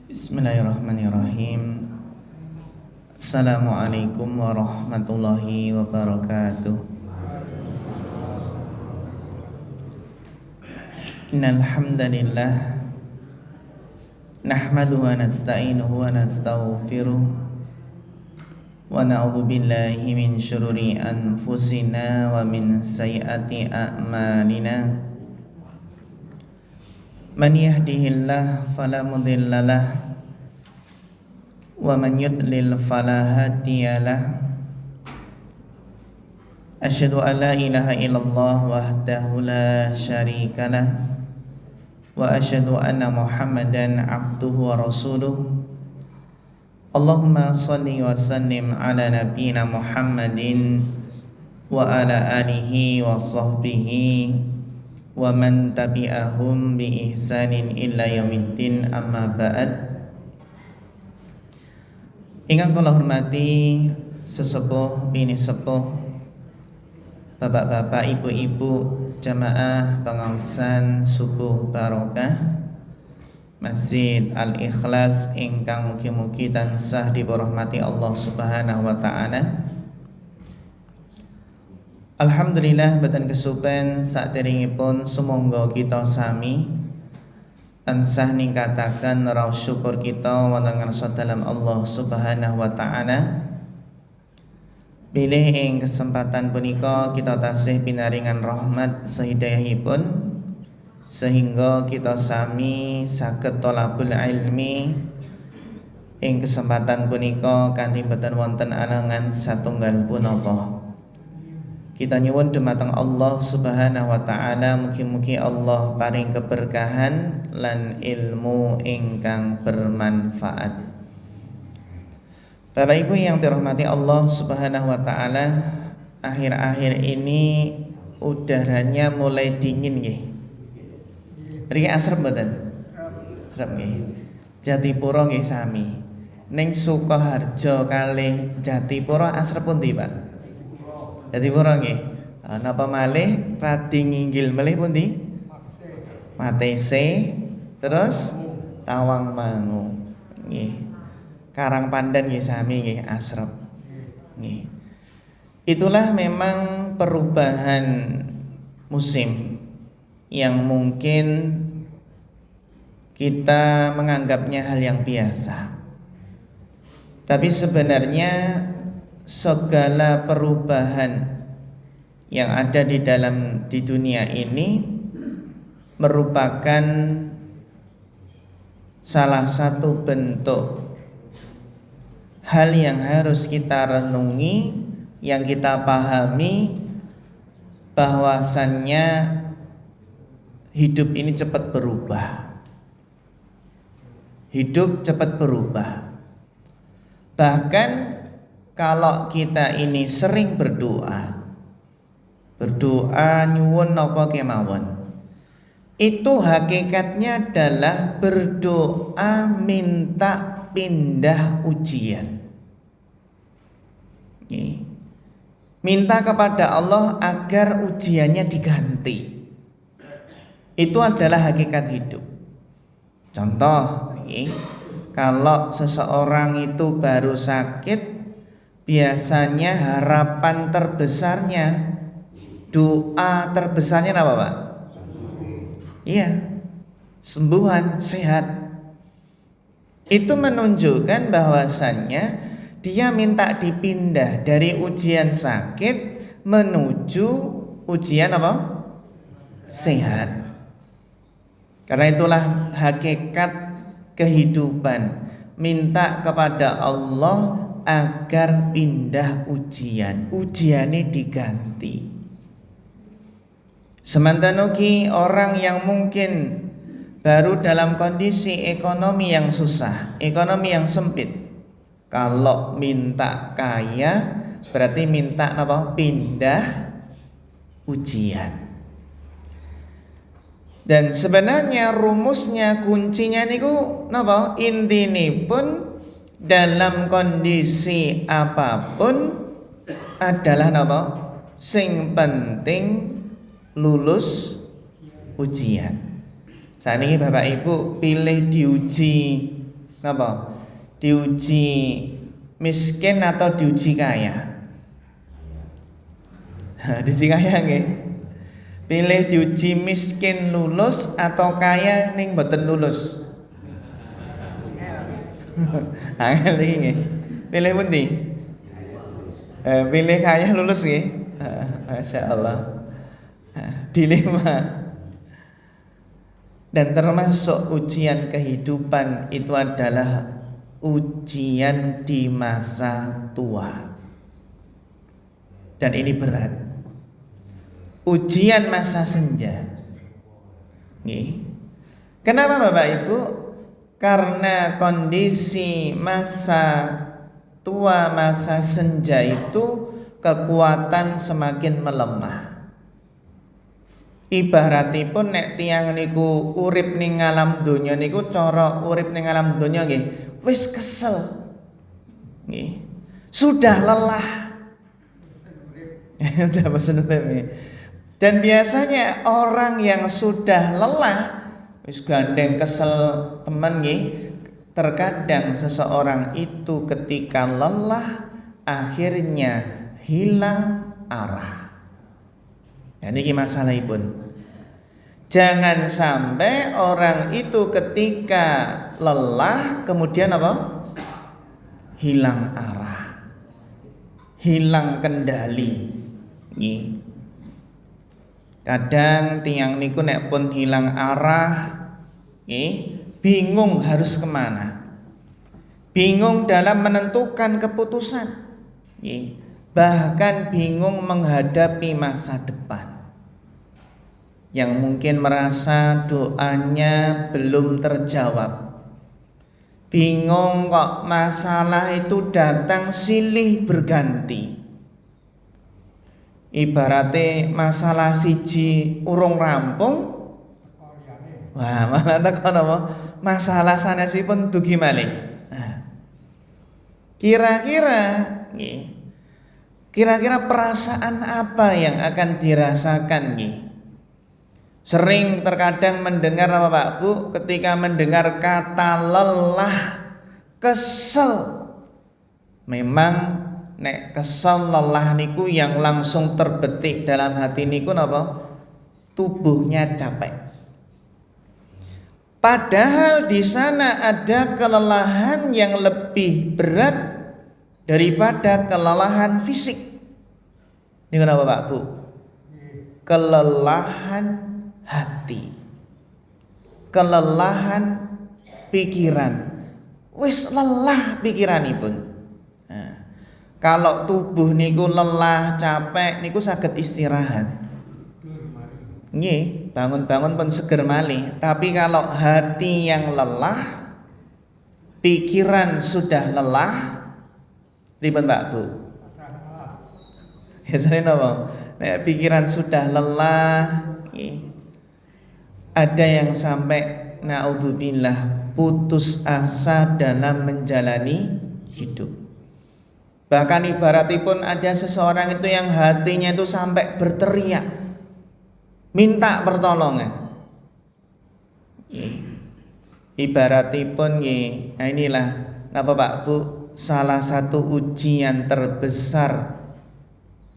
Bismillahirrahmanirrahim. Assalamualaikum warahmatullahi wabarakatuh. Innal hamdalillah nahmaduhu wa nasta'inuhu wa nastaghfiruh wa na'udzu billahi min syururi anfusina wa min sayyiati a'malina. Man yahdihillah fala mudhillalah wa man yudlil fala hadiyalah. Asyhadu an la ilaha illallah wahdahu la syarikalah wa asyhadu anna Muhammadan abduhu wa rasuluh. Allahumma shalli wa sallim ala nabiyyina Muhammadin wa ala alihi wa sahbihi wa man tabi'ahum bi ihsanin illa yaumiddin, amma ba'd. Ingkang kula hormati sesepuh bini sepuh, bapak-bapak, ibu-ibu, jamaah pengaosan subuh barokah Masjid Al-Ikhlas ingkang mugi-mugi tansah diberahmati Allah Subhanahu wa taala. Alhamdulillah badan kesupen saderengipun sumangga kita sami tansah ningkataken raos syukur kita wonten ngarsa dalam Allah Subhanahu wa taala. Bilih ing kesempatan punika kita tasih pinaringan rahmat sehidayahipun sehingga kita sami saged thalabul ilmi ing kesempatan punika kanthi boten wonten alangan satunggal punapa. Kita nyuwun dumateng Allah Subhanahu wa taala mugi-mugi Allah paring keberkahan lan ilmu ingkang bermanfaat. Bapak Ibu yang dirahmati Allah Subhanahu wa taala, akhir-akhir ini udaranya mulai dingin nggih. Riki asrep mboten? Asrep nggih. Jatipura nggih sami. Ning Sukoharjo kalih Jatipura asrep pundi, Pak? Jatipura nggih. Napa malih radi nginggil malih pundi? Matese terus Tawangmangu. Nggih. Karangpandan nggih sami nggih asrep. Nggih. Itulah memang perubahan musim yang mungkin kita menganggapnya hal yang biasa. Tapi sebenarnya segala perubahan yang ada di dunia ini merupakan salah satu bentuk hal yang harus kita renungi, yang kita pahami bahwasannya hidup ini cepat berubah. Hidup cepat berubah. Bahkan kalau kita ini sering berdoa nyuwun napa kemawon, itu hakikatnya adalah berdoa minta pindah ujian. Minta kepada Allah agar ujiannya diganti. Itu adalah hakikat hidup. Contoh, kalau seseorang itu baru sakit, biasanya harapan terbesarnya, doa terbesarnya apa, Pak? Iya, sembuhan, sehat. Itu menunjukkan bahwasannya dia minta dipindah dari ujian sakit menuju ujian apa? Sehat. Karena itulah hakikat kehidupan, minta kepada Allah agar pindah ujiannya diganti. Sementara orang yang mungkin baru dalam kondisi ekonomi yang susah, ekonomi yang sempit, kalau minta kaya berarti minta apa? Pindah ujian. Dan sebenarnya rumusnya, kuncinya niku napa? Intinipun dalam kondisi apapun adalah napa? Sing penting lulus ujian. Saat ini Bapak Ibu pilih diuji napa? Diuji miskin atau diuji kaya? Diuji kaya nggih. Pilih diuji miskin lulus atau kaya ning mboten lulus. Angel iki nggih. Pilih pundi? Pilih kaya lulus nggih. Masya Allah. Dilema. Dan termasuk ujian kehidupan itu adalah ujian di masa tua. Dan ini berat. Ujian masa senja. Nih. Kenapa Bapak Ibu? Karena kondisi masa tua, masa senja itu kekuatan semakin melemah. Ibaratipun nek tiyang niku urip ning alam donya niku cara urip ning alam donya nggih wis kesel. Nggih. Sudah lelah. Sudah bosan urip. Dan biasanya orang yang sudah lelah wis gandeng kesel teman nggih, terkadang seseorang itu ketika lelah akhirnya hilang arah. Nah, ini masalahipun. Jangan sampai orang itu ketika lelah kemudian apa? Hilang arah. Hilang kendali. Nggih. Kadang tiang niku nek pun hilang arah, bingung harus kemana, bingung dalam menentukan keputusan, bahkan bingung menghadapi masa depan, yang mungkin merasa doanya belum terjawab, bingung kok masalah itu datang silih berganti. Ibaratnya masalah siji urung rampung, wah malah tekan apa? Masalah sanesipun dugi malih. Kira-kira perasaan apa yang akan dirasakan nih? Sering terkadang mendengar apa Pak Bu, ketika mendengar kata lelah, kesel, memang nek kesel lelah niku yang langsung terbetik dalam hati niku napa? Tubuhnya capek. Padahal di sana ada kelelahan yang lebih berat daripada kelelahan fisik. Niku napa Pak Bu? Kelelahan hati. Kelelahan pikiran. Wis lelah pikiranipun. Kalau tubuh niku lelah, capek niku saged istirahat. Nggih, bangun-bangun pun seger malih. Tapi kalau hati yang lelah, pikiran sudah lelah, ribet Pak Bu. Biasane napa? Nek pikiran sudah lelah, ada yang sampai naudzubillah putus asa dalam menjalani hidup. Bahkan ibaratipun ada seseorang itu yang hatinya itu sampai berteriak minta pertolongan. Ibaratipun nah inilah napa Pak Bu, salah satu ujian terbesar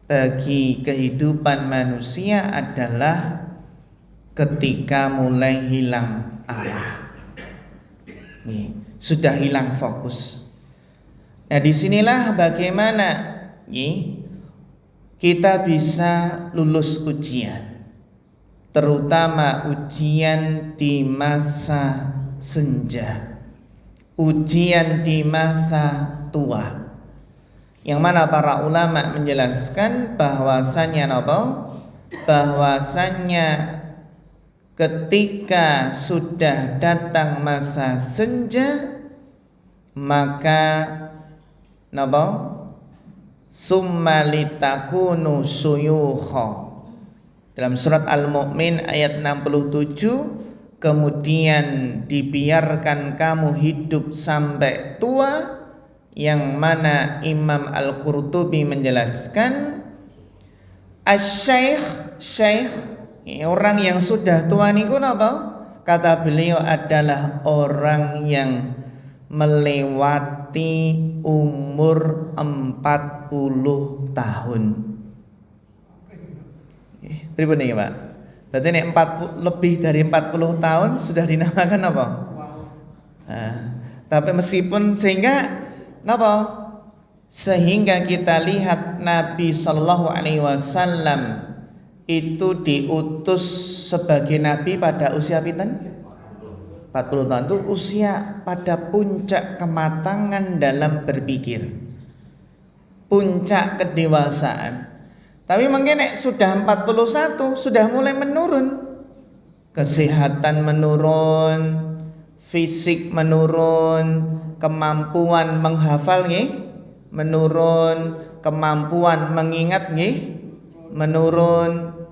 bagi kehidupan manusia adalah ketika mulai hilang arah. Sudah hilang fokus. Nah disinilah bagaimana kita bisa lulus ujian, terutama ujian di masa senja, ujian di masa tua, yang mana para ulama menjelaskan bahwasannya ketika sudah datang masa senja, maka summa litakunu suyukha. Dalam surat Al-Mu'min ayat 67, kemudian dibiarkan kamu hidup sampai tua, yang mana Imam Al-Qurtubi menjelaskan Asy-Syaikh, orang yang sudah tua niku napa? Kata beliau adalah orang yang melewati umur 40 tahun. Pripun niki, Pak? Berarti nek 40 lebih dari 40 tahun sudah dinamakan apa? Nah, tapi meskipun sehingga napa? Sehingga kita lihat Nabi Shallallahu Alaihi Wasallam itu diutus sebagai nabi pada usia pinten? 40 tahun itu usia pada puncak kematangan dalam berpikir, puncak kedewasaan. Tapi mungkin sudah 41 sudah mulai menurun, kesehatan menurun, fisik menurun, kemampuan menghafal menurun, kemampuan mengingat menurun.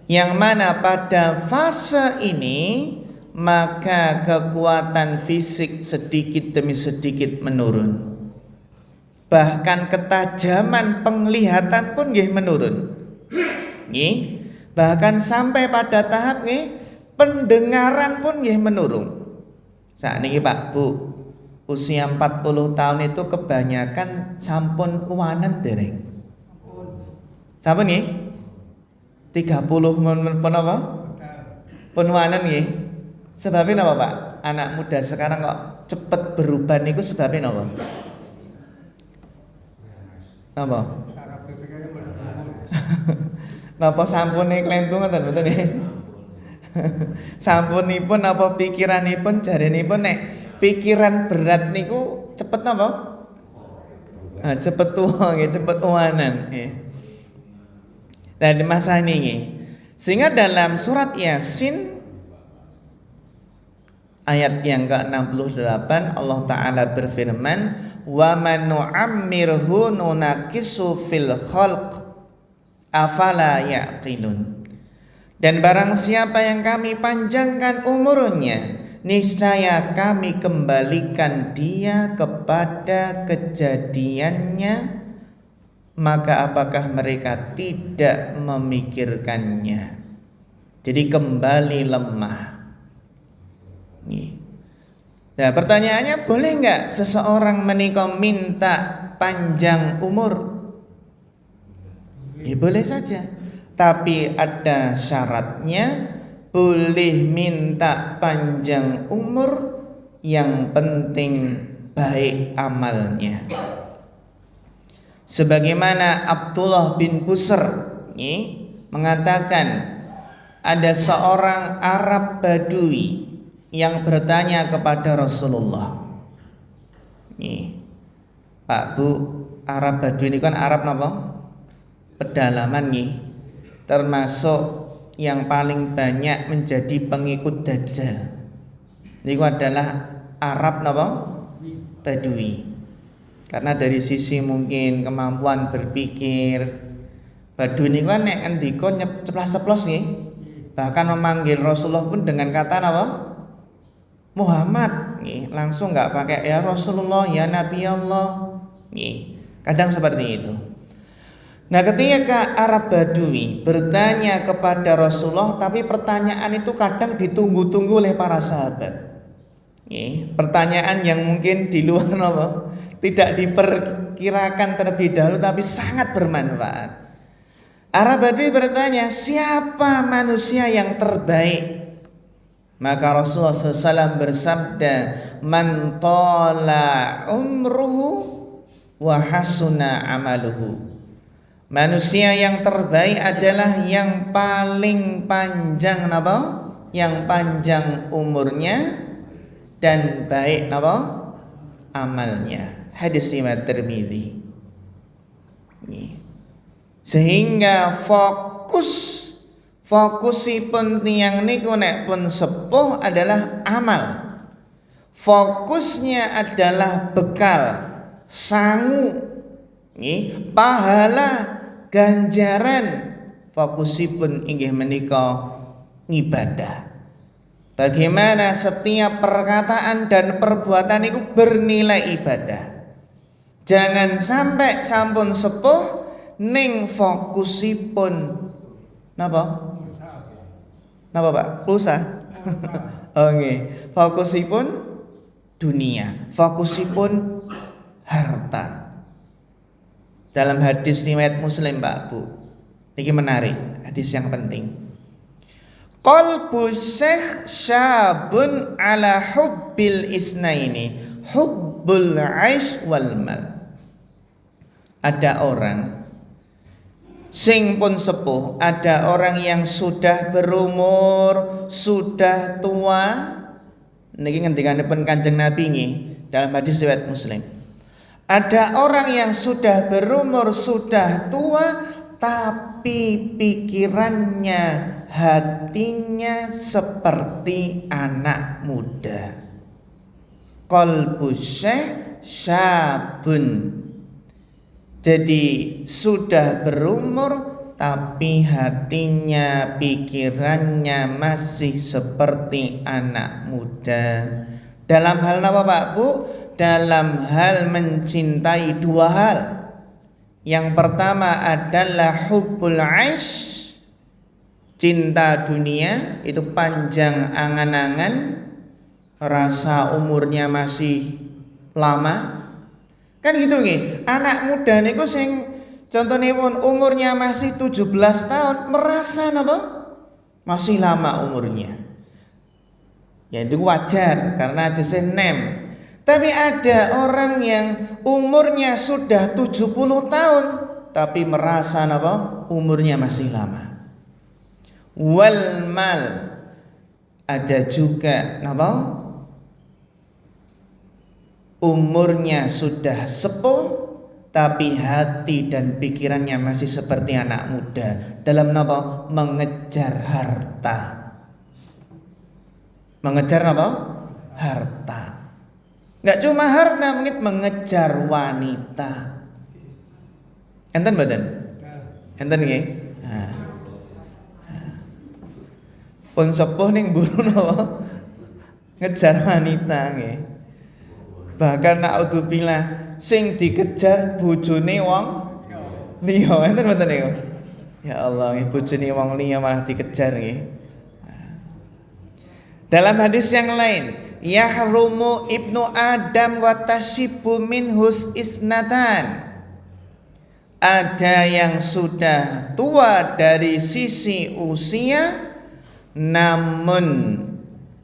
Yang mana pada fase ini maka kekuatan fisik sedikit demi sedikit menurun. Bahkan ketajaman penglihatan pun menurun. Bahkan sampai pada tahap pendengaran pun menurun. Saat ini Pak Bu, usia 40 tahun itu kebanyakan sampun uwanen dereng. Sampun 30 pun apa? Pun uwanen Sebabnya apa Pak? Anak muda sekarang kok cepet berubah niku sebabnya apa? Napa? Napa sampune klentung ngoten mboten nggih? Sampunipun apa pikiranipun jarenipun nek pikiran berat niku cepet napa? Cepet tua nggih, cepet uwanan nggih. Dan di masa ini nggih. Sehingga dalam surat Yasin ayat yang ke-68 Allah Ta'ala berfirman, wa man nu'ammirhu nunakisu fil khalq afala yaqilun. Dan barang siapa yang kami panjangkan umurnya, niscaya kami kembalikan dia kepada kejadiannya, maka apakah mereka tidak memikirkannya? Jadi kembali lemah. Nah, pertanyaannya, boleh nggak seseorang menikah minta panjang umur? Boleh saja, tapi ada syaratnya. Boleh minta panjang umur, yang penting baik amalnya. Sebagaimana Abdullah bin Busr mengatakan, ada seorang Arab Badui yang bertanya kepada Rasulullah. Pak Bu, Arab Badui ini kan Arab napa? Pedalaman termasuk yang paling banyak menjadi pengikut Dajjal. Ini adalah Arab napa? Badui. Karena dari sisi mungkin kemampuan berpikir, Badui ini kan nek endika ceplas-ceplos bahkan memanggil Rasulullah pun dengan kata apa? Muhammad, langsung nggak pakai ya Rasulullah, ya Nabi Allah. Kadang seperti itu. Nah, ketika Arab Badui bertanya kepada Rasulullah, tapi pertanyaan itu kadang ditunggu-tunggu oleh para sahabat. Pertanyaan yang mungkin di luar apa? Tidak diperkirakan terlebih dahulu, tapi sangat bermanfaat. Arab Badui bertanya, siapa manusia yang terbaik? Maka Rasulullah SAW bersabda, man tala umruhu wa hasuna amaluhu. Manusia yang terbaik adalah yang paling panjang apa? Yang panjang umurnya dan baik apa? Amalnya. Hadis riwayat Tirmidzi. Sehingga fokusipun tiyang niku nek pun sepuh adalah amal. Fokusnya adalah bekal, sangu, pahala, ganjaran. Fokusipun inggih menika ibadah. Bagaimana setiap perkataan dan perbuatan itu bernilai ibadah. Jangan sampai sampun sepuh ning fokusipun napa? Napa Pak? Pulsa. Oke. Fokusipun dunia, fokusipun harta. Dalam hadis riwayat Muslim Pak Bu, ini menarik, hadis yang penting. Qalbu syekh syabun ala hubbil isnaini, hubbul aish wal mal. Ada orang sing pun sepuh, ada orang yang sudah berumur, sudah tua. Niki ngendikanipun Kanjeng Nabi nggih dalam hadis riwayat Muslim. Ada orang yang sudah berumur, sudah tua, tapi pikirannya, hatinya seperti anak muda. Qalbu syabun. Jadi sudah berumur tapi hatinya, pikirannya masih seperti anak muda. Dalam hal apa Pak Bu? Dalam hal mencintai dua hal. Yang pertama adalah hubbul aish, cinta dunia, itu panjang angan-angan, rasa umurnya masih lama. Kan gitu nggih. Anak muda niku sing contonipun umurnya masih 17 tahun merasa napa? Masih lama umurnya. Ya itu wajar karena hadis nem. Tapi ada orang yang umurnya sudah 70 tahun tapi merasa napa? Umurnya masih lama. Wal mal, ada juga napa? Umurnya sudah sepuh tapi hati dan pikirannya masih seperti anak muda. Dalam napa? Mengejar harta. Mengejar apa? Harta. Enggak cuma harta, mengejar wanita. Enten mboten? Enten nggih? Pun sepuh ning buru napa? Ngejar wanita nggih. Bahkan naudzubillah sing dikejar bojone wong liya. Enten mboten niku? Ya Allah, bojone wong liya malah dikejar nggih. Dalam hadis yang lain, yahrumu ibnu Adam wa tashibu minhus isnatan. Ada yang sudah tua dari sisi usia, namun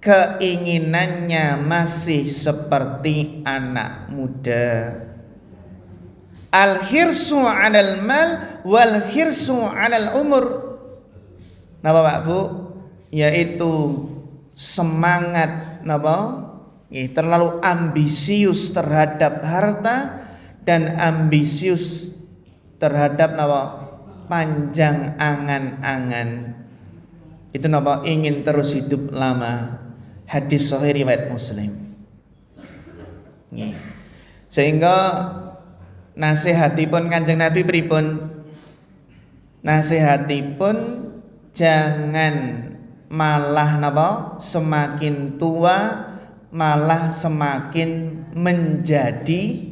keinginannya masih seperti anak muda. Al-hirsu 'alal mal wal hirsu 'alal umur. Napa Pak Bu? Yaitu semangat napa? Terlalu ambisius terhadap harta dan ambisius terhadap napa? Panjang angan-angan. Itu napa? Ingin terus hidup lama. Hadis sahih riwayat Muslim. Sehingga nasihatipun Kanjeng Nabi pripun? Nasihatipun jangan malah napa? Semakin tua malah semakin menjadi.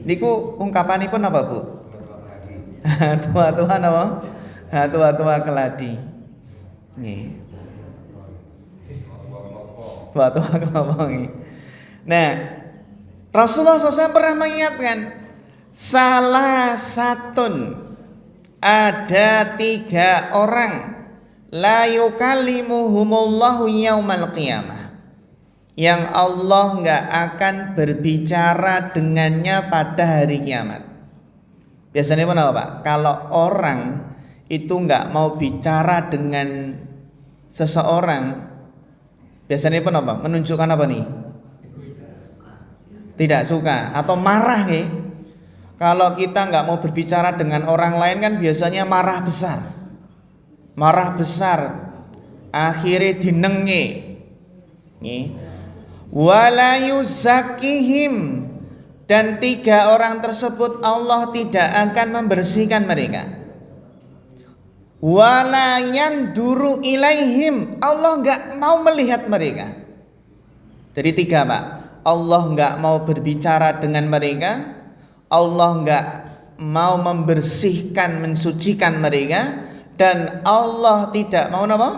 Niku ungkapanipun apa Bu? Tua-tua napa? Tua-tua keladi. Nggih. Tua-tua kelapa nggih. Nah, Rasulullah SAW pernah mengingatkan salah satun, ada 3 orang la yukallimuhumullahu yaumal qiyamah, yang Allah enggak akan berbicara dengannya pada hari kiamat. Biasanya apa Pak? Kalau orang itu enggak mau bicara dengan seseorang, biasanya apa? Menunjukkan apa nih? Tidak suka atau marah nih. Kalau kita enggak mau berbicara dengan orang lain kan biasanya marah besar, akhirnya dinenge, wala yuzakihim, dan 3 orang tersebut Allah tidak akan membersihkan mereka. Wala yanduru ilaihim, Allah enggak mau melihat mereka. Jadi 3 Pak, Allah enggak mau berbicara dengan mereka, Allah enggak mau membersihkan, mensucikan mereka, dan Allah tidak mau apa?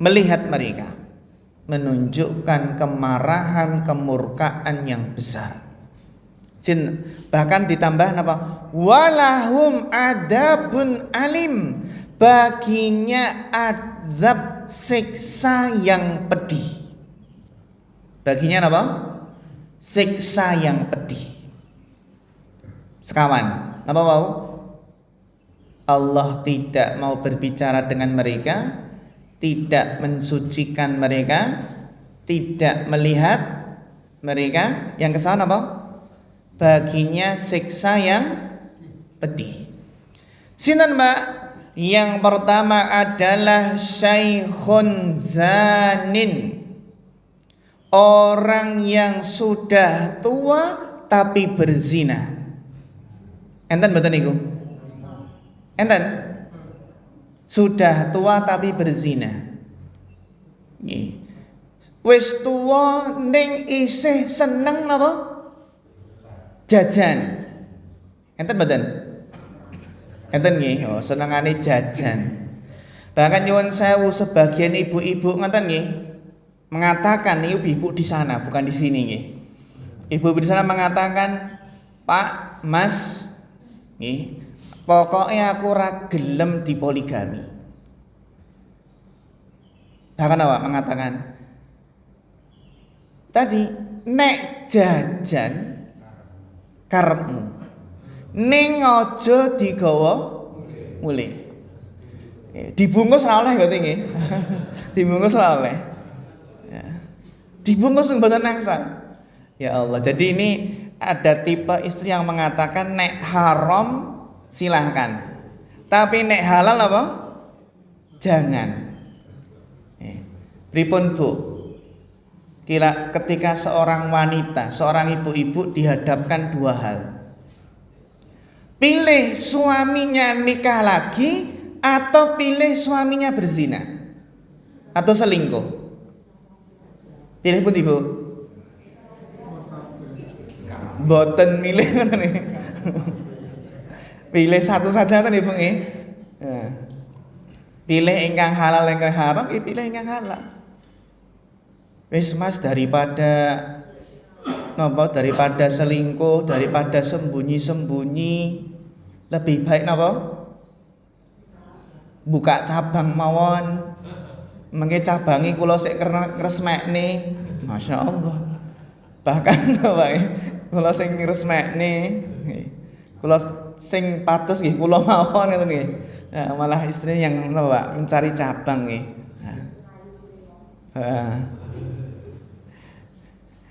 Melihat mereka. menunjukkan kemarahan, kemurkaan yang besar. Bahkan ditambah apa? Walahum adabun alim, baginya azab siksa yang pedih. Baginya apa? Siksa yang pedih. Sekawan, apa mau? Allah tidak mau berbicara dengan mereka, tidak mensucikan mereka, tidak melihat mereka. Yang kesana apa? Baginya siksa yang pedih. Sinten Mbak? Yang pertama adalah syaikhun zanin, orang yang sudah tua tapi berzina. Enten mboten niku? Enten? Sudah tua tapi berzina. Nggih. Wis tua ning isih seneng napa? Jajan. Enten mboten? Enten nggih, oh senengane jajan. Bahkan nyuwun sewu sebagian ibu-ibu ngoten nggih mengatakan, ibu-ibu di sana bukan di sini nggih. Ibu-ibu di sana mengatakan, "Pak, Mas, nggih, pokoknya aku ora gelem dipoligami." Bahkan awak mengatakan tadi, nek jajan karepmu, ning aja digawa mulih. Dibungkus ora oleh berarti nggih. Dibungkus ora oleh. Ya. Dibungkus mboten nangsa. Ya Allah. Jadi ini ada tipe istri yang mengatakan nek haram silahkan, tapi nek halal apa? Jangan. Pripun Bu? Kira ketika seorang wanita, seorang ibu-ibu dihadapkan dua hal. Pilih suaminya nikah lagi atau pilih suaminya berzina atau selingkuh. Pilih pun Ibu. Boten milih ngoten nggih. Pilih satu saja ngoten Ibu nggih. Pilih ingkang halal ingkang haram, pilih ingkang halal. Wis Mas, daripada selingkuh, daripada sembunyi-sembunyi, lebih baik napa? Buka cabang mawon. Mengke cabangi kula sik ngresmekne. Masya Allah. Bahkan napa kula sing ngresmekne, kula sing patus nggih kula mawon ngoten nggih. Nah, malah istri yang napa mencari cabang nggih.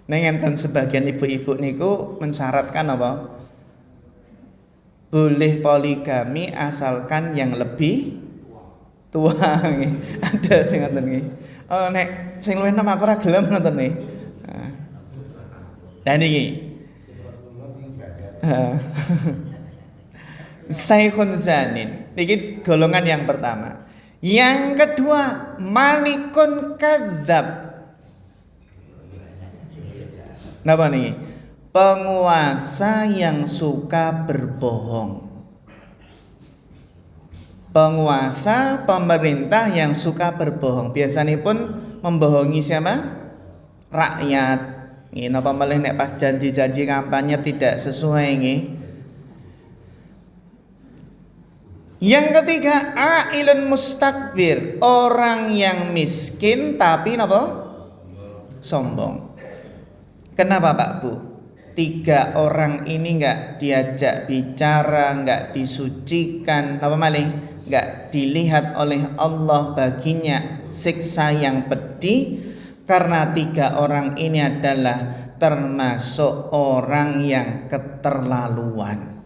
Neng enten sebagian ibu-ibu niku mensyaratkan apa? Boleh poligami asalkan yang lebih tua nggih. Ada sing ngoten nggih. Oh nek sing luwih enom aku ora gelem ngoten nggih. Dan iki. Saikhun zanin. Iki golongan yang pertama. Yang kedua, malikun kadzab. Napa nih? Penguasa yang suka berbohong. Penguasa, pemerintah yang suka berbohong. Biasanya pun membohongi siapa? Rakyat. Ini napa malih nek pas janji-janji kampanye tidak sesuai nggih. Yang ketiga, ailun mustakbir, orang yang miskin tapi napa? Sombong. Kenapa Pak Bu? 3 orang ini enggak diajak bicara, enggak disucikan, apa malih? Enggak dilihat oleh Allah baginya siksa yang pedih, karena 3 orang ini adalah termasuk orang yang keterlaluan.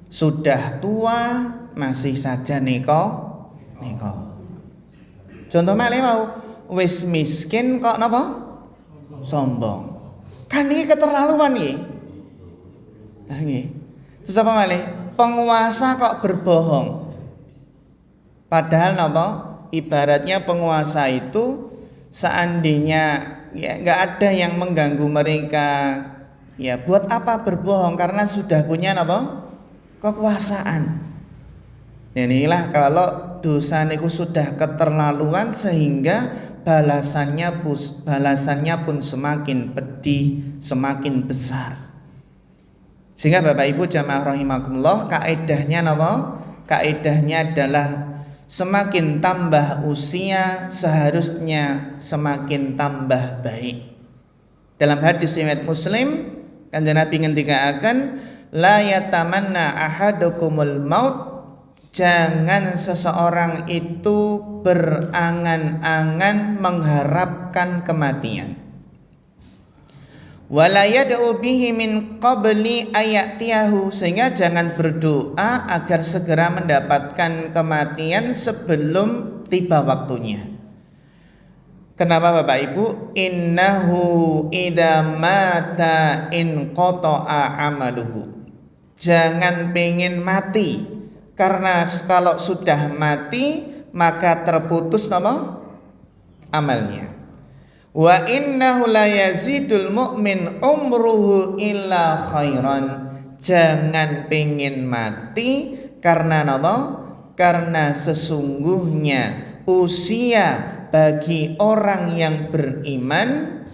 Sudah tua masih saja neko. Contoh malih mau wis miskin kok napa? Sombong. Kan ini keterlaluan nggih. Nah nggih. Terus apa malih? Penguasa kok berbohong. Padahal napa? Ibaratnya penguasa itu seandainya ya enggak ada yang mengganggu mereka, ya buat apa berbohong, karena sudah punya napa? Kekuasaan. Dan inilah kalau dosa niku sudah keterlaluan sehingga balasannya pun semakin pedih, semakin besar. Sehingga Bapak Ibu jamaah rahimakumullah, kaedahnya napa? Kaedahnya adalah semakin tambah usia seharusnya semakin tambah baik. Dalam hadis riwayat Muslim, Kanjeng Nabi ngendikaaken, la yatamanna ahadukumul maut, jangan seseorang itu berangan-angan mengharapkan kematian. Wala yad'u bihi min qabli ayatiyahu, sehingga jangan berdoa agar segera mendapatkan kematian sebelum tiba waktunya. Kenapa Bapak Ibu? Innahu idza mata inqata'a amaluhu. Jangan pengen mati, karena kalau sudah mati maka terputus apa? Amalnya. Wa innahu la yazidul mu'min umruhu illa khairan. Jangan pengen mati karena apa? Karena sesungguhnya usia bagi orang yang beriman,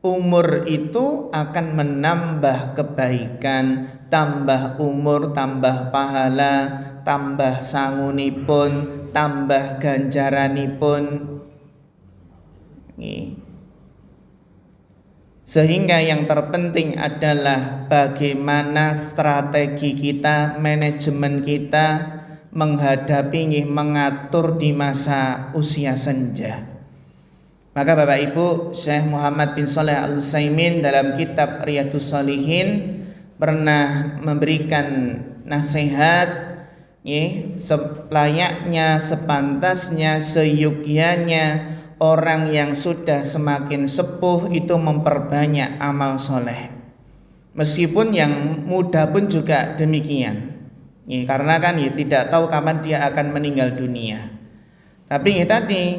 umur itu akan menambah kebaikan, tambah umur, tambah pahala, tambah sangunipun, tambah ganjaranipun. Sehingga yang terpenting adalah bagaimana strategi kita, manajemen kita menghadapi, mengatur di masa usia senja. Maka Bapak Ibu, Syekh Muhammad bin Shalih Al-Utsaimin dalam kitab Riyadhus Shalihin pernah memberikan nasihat, selayaknya, sepantasnya, seyugyanya orang yang sudah semakin sepuh itu memperbanyak amal soleh. Meskipun yang muda pun juga demikian. Karena kan tidak tahu kapan dia akan meninggal dunia. Tapi tadi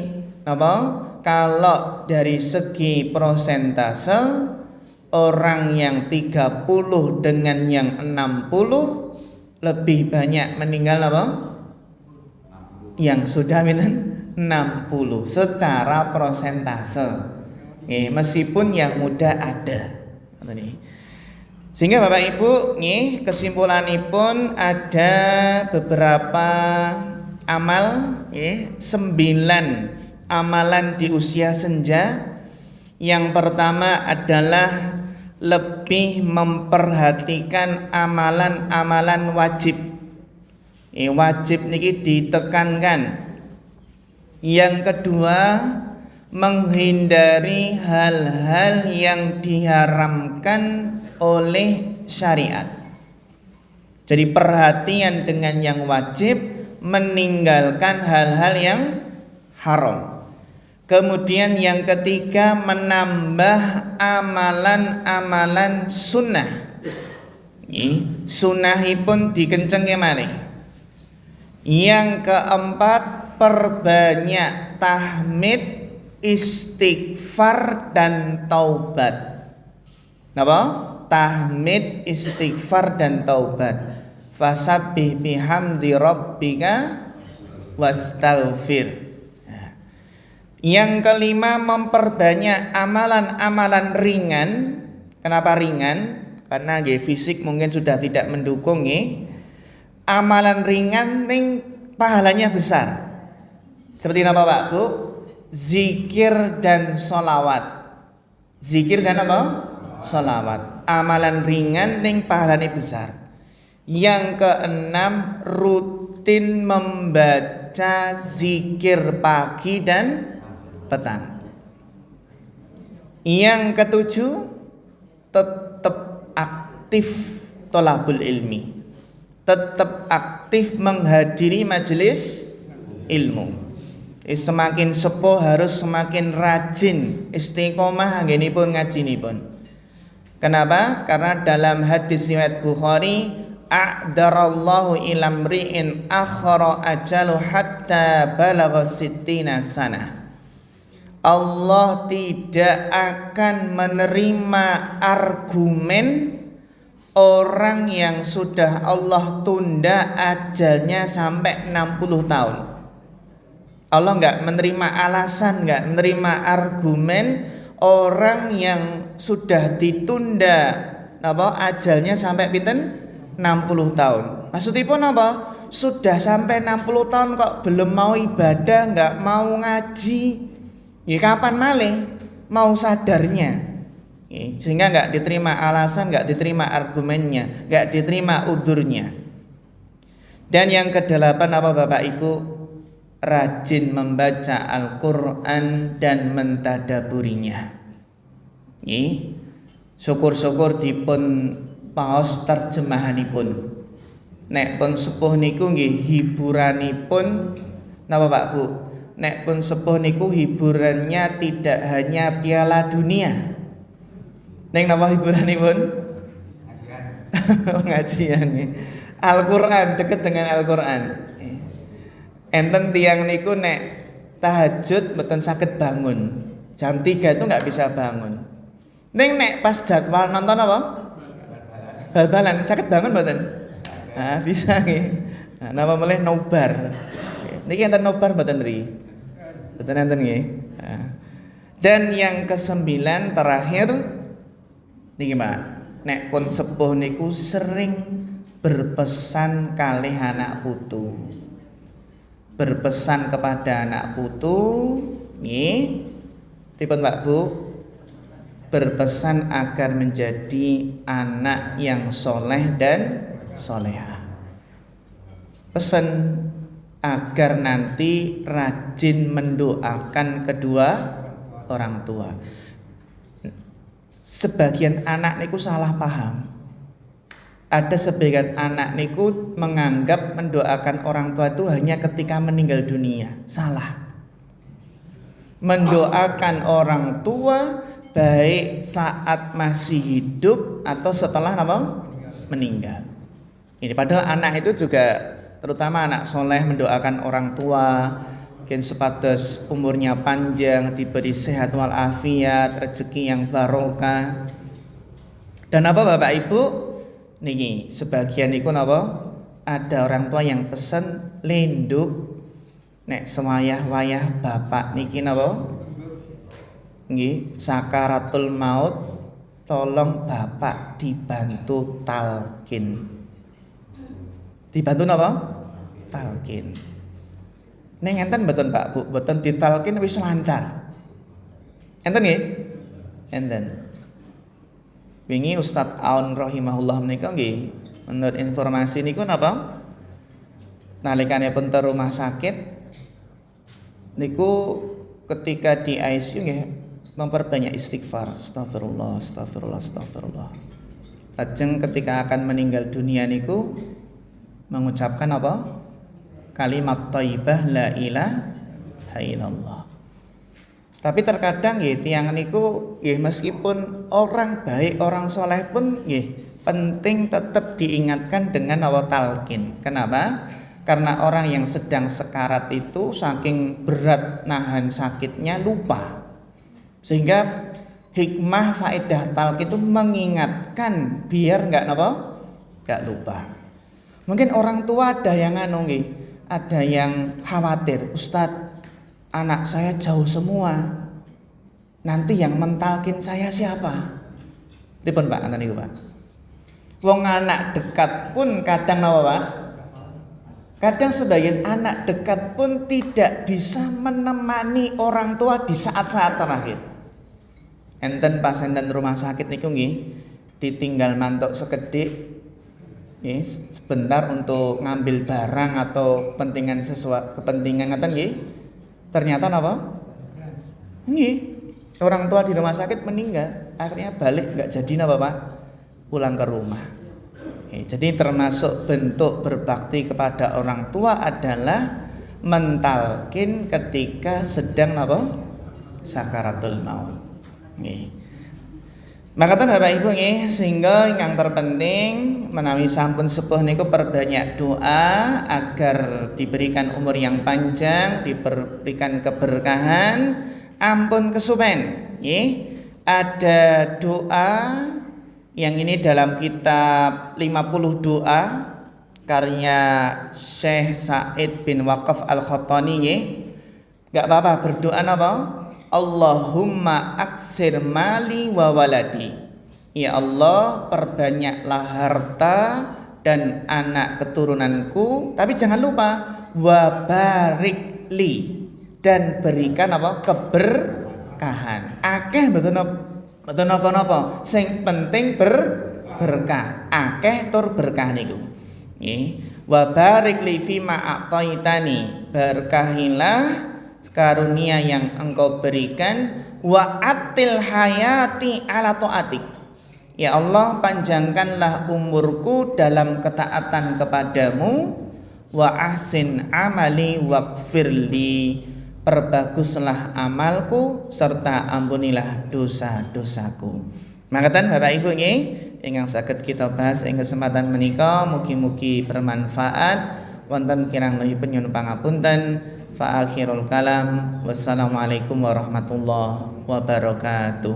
kalau dari segi persentase, orang yang 30 dengan yang 60 lebih banyak meninggal yang sudah 60 secara persentase. Meskipun yang muda ada. Sehingga Bapak Ibu, kesimpulanipun ada beberapa amal, 9 amalan di usia senja. Yang pertama adalah lebih memperhatikan amalan-amalan wajib. Wajib niki ditekankan. Yang kedua, menghindari hal-hal yang diharamkan oleh syariat. Jadi perhatian dengan yang wajib, meninggalkan hal-hal yang haram. Kemudian yang ketiga, menambah amalan-amalan sunnah. Sunnahipun dikencengke malih. Yang keempat, perbanyak tahmid, istighfar dan taubat. Napa? Tahmid, istighfar dan taubat. Fasabbih bihamdi rabbika wastaghfir. Yang kelima, memperbanyak amalan-amalan ringan. Kenapa ringan? Karena fisik mungkin sudah tidak mendukung. Amalan ringan ning pahalanya besar. Seperti apa Pak Bu? Zikir dan sholawat. Zikir dan apa? Sholawat. Amalan ringan ning pahalanya besar. Yang keenam, rutin membaca zikir pagi dan petang. Yang ketujuh, tetap aktif thalabul ilmi. Tetap aktif menghadiri majelis ilmu. Semakin sepuh harus semakin rajin istiqomah anggenipun ngajinipun. Kenapa? Karena dalam hadis riwayat Bukhari, a'darallahu ilamri'in akhara ajalu hatta balagha sittina sanah. Allah tidak akan menerima argumen orang yang sudah Allah tunda ajalnya sampai 60 tahun. Allah nggak menerima alasan, nggak menerima argumen orang yang sudah ditunda ajalnya sampai pinten 60 tahun. Maksudipun apa? Sudah sampai 60 tahun kok belum mau ibadah, nggak mau ngaji. Ya kapan malih mau sadarnya? Sehingga nggak diterima alasan, nggak diterima argumennya, nggak diterima udurnya. Dan yang kedelapan apa Bapak Ibu? Rajin membaca Al-Quran dan mentadaburinya. Syukur-syukur dipun paos terjemahanipun. Nek pun sepuh niku nggih hiburanipun napa Pak Bu? Nek pun sepuh niku hiburannya tidak hanya Piala Dunia. Neng napa hiburanipun? Ngajian. Ngajian. Al-Quran, dekat dengan Al-Quran. Enten tiang niku nek tahajud mboten saged bangun. Jam 3 itu nggak bisa bangun. Neng nek pas jadwal nonton apa? Bal-balan saged bangun mboten? Ah, bisa nggih. Nah, napa melih nobar. Niki enten nobar mboten ri? Mboten enten nggih. Dan yang ke-9 terakhir niki Pak. Nek pun sepuh niku sering berpesan kalih anak putu. Berpesan kepada anak putu nggih. Pripun Pak Bu? Berpesan agar menjadi anak yang soleh dan soleha. Pesan agar nanti rajin mendoakan kedua orang tua. Sebagian anak niku salah paham. Ada sebagian anak niku menganggap mendoakan orang tua itu hanya ketika meninggal dunia. Salah. Mendoakan orang tua baik saat masih hidup atau setelah apa? Meninggal. Ini padahal anak itu juga, terutama anak soleh, mendoakan orang tua mungkin sepatus umurnya panjang, diberi sehat walafiat, rezeki yang barokah. Dan apa Bapak Ibu? Niki sebagian iku napa? Ada orang tua yang pesen lenduk nek sewayah-wayah bapak niki napa? Nggih, sakaratul maut tolong bapak dibantu talqin. Dibantu napa? Talqin. Ning enten mboten Pak Bu, mboten ditalqin wis lancar. Enten nggih? Enten. Wingi Ustadz Aun rahimahullah menika nggih, menurut informasi niku napa? Nalikanipun te rumah sakit niku ketika di ICU nggih memperbanyak istighfar, astagfirullah, astagfirullah, astagfirullah. Lajeng ketika akan meninggal dunia niku mengucapkan apa? Kalimat thayyibah la ilaha illallah. Tapi terkadang nggih tiyang niku nggih meskipun orang baik, orang soleh pun nggih penting tetap diingatkan dengan awal talqin. Kenapa? Karena orang yang sedang sekarat itu saking berat nahan sakitnya lupa. Sehingga hikmah faedah talqin itu mengingatkan biar enggak lupa. Mungkin orang tua ada yang ada yang khawatir, Ustadz, anak saya jauh semua. Nanti yang mentalkin saya siapa? Dipun Pak, anten niku Pak. Wong anak dekat pun kadang napa Pak? Kadang sebagian anak dekat pun tidak bisa menemani orang tua di saat-saat terakhir. Enten pas enten rumah sakit niku nggih, ditinggal mantuk sekedhik. Sebentar untuk ngambil barang atau kepentingan ngaten nggih. Ternyata apa? Nggih. Orang tua di rumah sakit meninggal, akhirnya balik enggak jadi napa Pak? Pulang ke rumah. Jadi termasuk bentuk berbakti kepada orang tua adalah mentalkin ketika sedang apa? Sakaratul maut. Nggih. Maka Bapak Ibu nggih, sehingga yang terpenting menawi sampun sepuh niku perbanyak doa agar diberikan umur yang panjang, diberikan keberkahan, ampun kesupen. Nggih. Ada doa yang ini dalam kitab 50 doa karya Syekh Said bin Waqaf Al-Khattani nggih. Gak apa-apa berdoa apa? Allahumma aksir mali wa waladi. Ya Allah, perbanyaklah harta dan anak keturunanku, tapi jangan lupa wa barik li, dan berikan apa? Keberkahan. Akeh betul napa? Sing penting berkah. Akeh tur berkah niku. Nggih. Wa barik li fima a'taitani, berkahilah karunia yang engkau berikan, wa atil hayati ala taatik. Ya Allah, panjangkanlah umurku dalam ketaatan kepadamu, wa ahsin amali waghfirli, perbaguslah amalku serta ampunilah dosa-dosaku. Mangkatan Bapak Ibu nggih ingkang saged kita bahas ing kesempatan menika, mugi-mugi bermanfaat. Wonten kirangipun nyuwun pangapunten. Fa akhirul kalam, wassalamualaikum warahmatullahi wabarakatuh.